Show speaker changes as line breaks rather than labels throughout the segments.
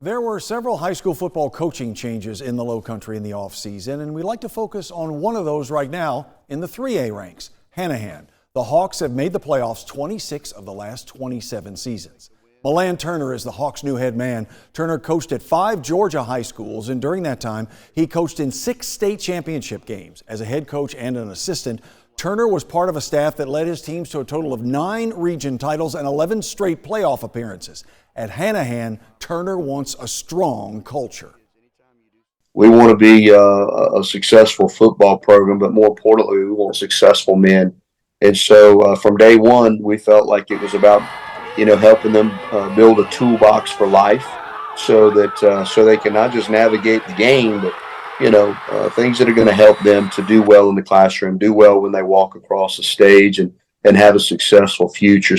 There were several high school football coaching changes in the Low Country in the offseason, and we'd like to focus on one of those right now in the 3A ranks, Hanahan. The Hawks have made the playoffs 26 of the last 27 seasons. Milan Turner is the Hawks' new head man. Turner coached at 5 Georgia high schools, and during that time, he coached in 6 state championship games. As a head coach and an assistant, Turner was part of a staff that led his teams to a total of 9 region titles and 11 straight playoff appearances. At Hanahan, Turner wants a strong culture.
We want to be a successful football program, but more importantly, we want successful men. And so from day one, we felt like it was about, helping them build a toolbox for life so that so they can not just navigate the game, but, things that are going to help them to do well in the classroom, do well when they walk across the stage and have a successful future.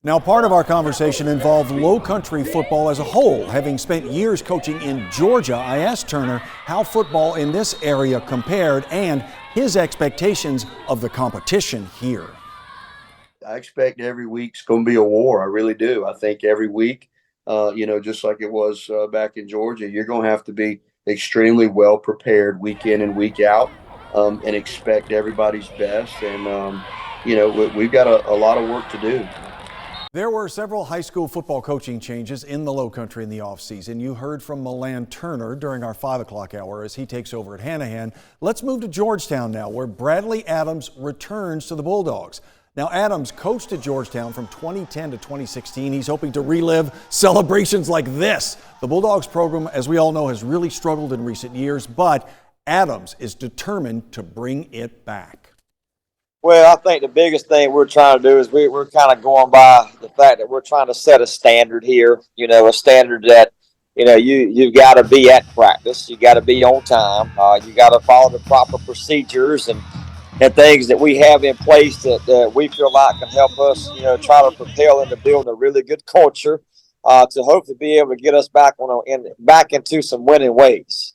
Now, part of our conversation involved Low Country football as a whole. Having spent years coaching in Georgia, I asked Turner how football in this area compared and his expectations of the competition here.
I expect every week's going to be a war. I really do. I think every week, just like it was back in Georgia, you're going to have to be extremely well prepared week in and week out and expect everybody's best. And, we've got a lot of work to do.
There were several high school football coaching changes in the Low Country in the offseason. You heard from Milan Turner during our 5 o'clock hour as he takes over at Hanahan. Let's move to Georgetown now, where Bradley Adams returns to the Bulldogs. Now, Adams coached at Georgetown from 2010 to 2016. He's hoping to relive celebrations like this. The Bulldogs program, as we all know, has really struggled in recent years, but Adams is determined to bring it back.
Well, I think the biggest thing we're trying to do is we're kind of going by the fact that we're trying to set a standard here, a standard that, you've got to be at practice. You got to be on time. You got to follow the proper procedures and things that we have in place that we feel like can help us, try to propel into building a really good culture to hopefully be able to get us back into some winning ways.